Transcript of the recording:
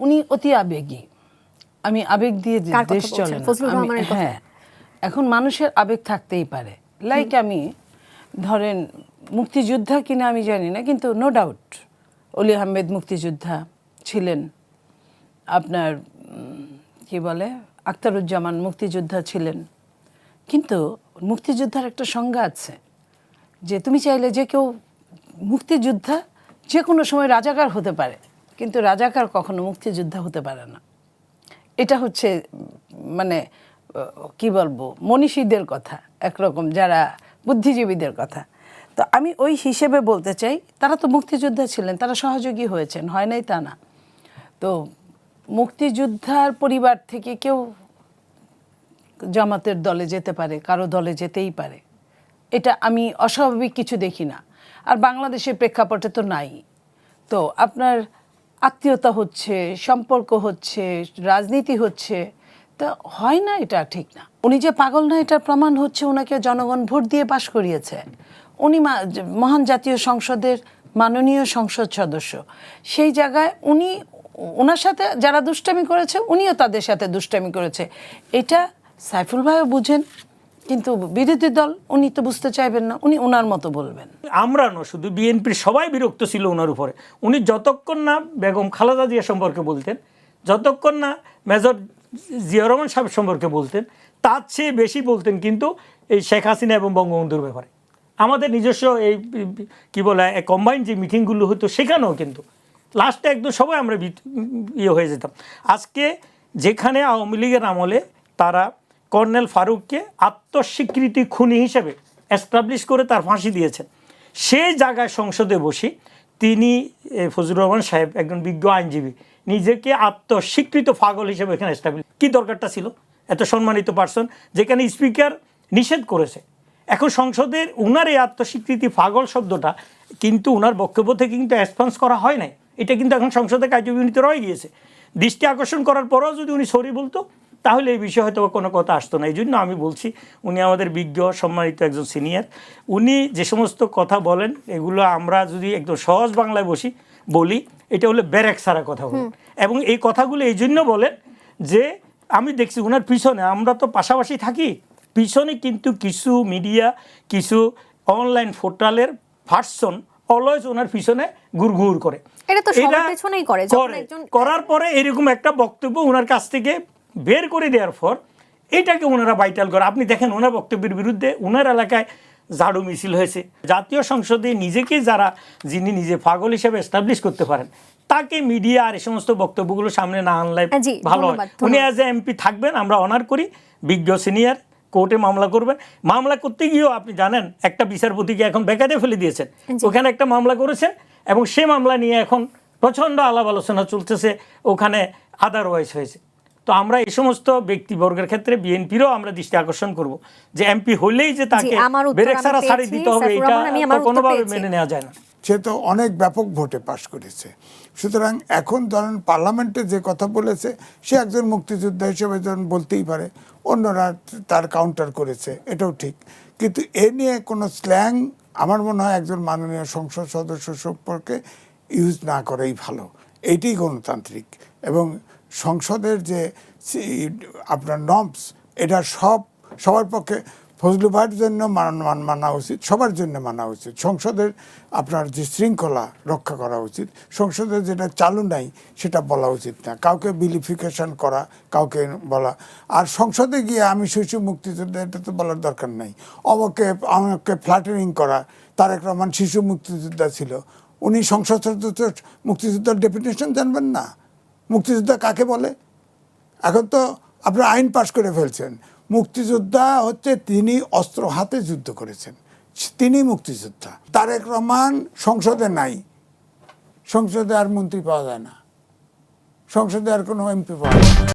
উনি অতি আবেগী। আমি আবেগ দিয়ে দেশ চলে না। হ্যাঁ, এখন মানুষের আবেগ থাকতেই পারে। লাইক আমি ধরেন মুক্তিযোদ্ধা কিনা আমি জানি না, কিন্তু নো ডাউট অলি আহমেদ মুক্তিযোদ্ধা ছিলেন। আপনার কি বলে আখতারুজ্জামান মুক্তিযোদ্ধা ছিলেন। কিন্তু মুক্তিযোদ্ধার একটা সংজ্ঞা আছে যে তুমি চাইলে যে কেউ মুক্তিযোদ্ধা যে কোনো সময় রাজাকার হতে পারে, কিন্তু রাজাকার কখনো মুক্তিযোদ্ধা হতে পারে না। এটা হচ্ছে মানে কি বলবো মনীষীদের কথা, একরকম যারা বুদ্ধিজীবীদের কথা। তো আমি ওই হিসেবে বলতে চাই তারা তো মুক্তিযোদ্ধা ছিলেন, তারা সহযোগী হয়েছেন, হয় নাই তা না। তো মুক্তিযোদ্ধার পরিবার থেকে কেউ জামাতের দলে যেতে পারে, কারো দলে যেতেই পারে, এটা আমি অস্বাভাবিক কিছু দেখি না। আর বাংলাদেশের প্রেক্ষাপটে তো নাই। তো আপনার আত্মীয়তা হচ্ছে, সম্পর্ক হচ্ছে, রাজনীতি হচ্ছে, তা হয় না, এটা ঠিক না। উনি যে পাগল না এটার প্রমাণ হচ্ছে ওনাকে জনগণ ভোট দিয়ে পাশ করিয়েছে। উনি মহান জাতীয় সংসদের মাননীয় সংসদ সদস্য। সেই জায়গায় উনি ওনার সাথে যারা দুষ্টামি করেছে উনিও তাদের সাথে দুষ্টামি করেছে। এটা সাইফুল ভাইও বুঝেন, কিন্তু বিরোধী দল উনি তো বুঝতে চাইবেন না, উনি ওনার মতো বলবেন। আমরা না, শুধু বিএনপির সবাই বিরক্ত ছিল ওনার উপরে। উনি যতক্ষণ না বেগম খালেদা জিয়া সম্পর্কে বলতেন, যতক্ষণ না মেজর জিয়াউর রহমান সাহেব সম্পর্কে বলতেন, তার চেয়ে বেশি বলতেন কিন্তু এই শেখ হাসিনা এবং বঙ্গবন্ধুর ব্যাপারে। আমাদের নিজস্ব এই কি বলে কম্বাইন্ড যে মিটিংগুলো হতো সেখানেও কিন্তু লাস্টে একদম সবাই আমরা ইয়ে হয়ে যেতাম। আজকে যেখানে আওয়ামী লীগের আমলে তারা কর্নেল ফারুককে আত্মস্বীকৃতি খুনি হিসেবে এস্টাবলিশ করে তার ফাঁসি দিয়েছেন, সেই জায়গায় সংসদে বসে তিনি ফজলুর রহমান সাহেব একজন বিজ্ঞ আইনজীবী নিজেকে আত্মস্বীকৃত পাগল হিসেবে এখানে এস্টাবলিশ, কী দরকারটা ছিল? এত সম্মানিত পার্সন, যেখানে স্পিকার নিষেধ করেছে। এখন সংসদের উনার এই আত্মস্বীকৃতি পাগল শব্দটা কিন্তু উনার বক্তব্য থেকে কিন্তু রেসপন্স করা হয় নাই। এটা কিন্তু এখন সংসদে কার্যবিনীতে রয়ে গিয়েছে। দৃষ্টি আকর্ষণ করার পরেও যদি উনি সরি বলতো তাহলে এই বিষয়ে হয়তো কোনো কথা আসতো না। এই জন্য আমি বলছি উনি আমাদের বিজ্ঞ সম্মানিত একজন সিনিয়র। উনি যে সমস্ত কথা বলেন এগুলো আমরা যদি একদম সহজ বাংলায় বলি এটা হলো ব্যারেক সারা কথা বলেন। এবং এই কথাগুলো এই জন্য বলেন যে আমি দেখছি ওনার পিছনে, আমরা তো পাশাপাশি থাকি, পিছনে কিন্তু কিছু মিডিয়া, কিছু অনলাইন পোর্টালের ভার্সন অলওয়েজ ওনার পিছনে ঘুরঘুর করে। করার পরে এরকম একটা বক্তব্য ওনার কাছ থেকে বের করে দেওয়ার পর এটাকে ওনারা ভাইটাল করে। আপনি দেখেন ওনার বক্তব্যের বিরুদ্ধে ওনার এলাকায় ঝাড়ু মিছিল হয়েছে। জাতীয় সংসদে নিজেকে যিনি নিজে পাগল হিসেবে এস্টাবলিশ করতে পারেন তাকে মিডিয়া আর এই সমস্ত বক্তব্যগুলো সামনে না আনলে ভালো হয়। উনি অ্যাজ এ এমপি থাকবেন, আমরা অনার করি। বিজ্ঞ সিনিয়র, কোর্টে মামলা করবেন। মামলা করতে গিয়েও আপনি জানেন একটা বিচারপতিকে এখন বেকায়দে ফেলে দিয়েছেন। ওখানে একটা মামলা করেছেন এবং সে মামলা নিয়ে এখন প্রচণ্ড আলাপ আলোচনা চলতেছে, ওখানে আদারওয়াইজ হয়েছে। তো আমরা এই সমস্ত ব্যক্তিবর্গের ক্ষেত্রে বিএনপিরও আমরা দৃষ্টি আকর্ষণ করব যে এমপি হলেই যে তাকে ব্রেক ছাড়া ছাড়ি দিতে হবে এটা কোনোভাবে মেনে নেওয়া যায় না। সে তো অনেক ব্যাপক ভোটে পাশ করেছে। সুতরাং এখন ধরেন পার্লামেন্টে যে কথা বলেছে সে একজন মুক্তিযোদ্ধা হিসেবে ধরেন বলতেই পারে, অন্যরা তার কাউন্টার করেছে, এটাও ঠিক। কিন্তু এ নিয়ে কোনো স্ল্যাং আমার মনে হয় একজন মাননীয় সংসদ সদস্য সম্পর্কে ইউজ না করাই ভালো। এইটাই গণতান্ত্রিক। এবং সংসদের যে আপনার নর্মস, এটা সবার পক্ষে ফজলু ভাইয়ের জন্য মানা উচিত, সবার জন্য মানা উচিত। সংসদের আপনার যে শৃঙ্খলা রক্ষা করা উচিত, সংসদের যেটা চালু নাই সেটা বলা উচিত না, কাউকে বিলিফিকেশন করা, কাউকে বলা। আর সংসদে গিয়ে আমি শিশু মুক্তিযোদ্ধা এটা তো বলার দরকার নাই। আমাকে ফ্ল্যাটারিং করা, তারেক রহমান শিশু মুক্তিযোদ্ধা ছিল, উনি সংসদ সদস্য মুক্তিযোদ্ধার ডেফিনেশন জানবেন না? মুক্তিযোদ্ধা কাকে বলে? এখন তো আপনার আইন পাশ করে ফেলছেন। মুক্তিযোদ্ধা হচ্ছে তিনি অস্ত্র হাতে যুদ্ধ করেছেন, তিনি মুক্তিযোদ্ধা। তারেক রহমান সংসদে নাই, সংসদে আর মন্ত্রী পাওয়া যায় না, সংসদে আর কোনো এমপি পাওয়া যায় না।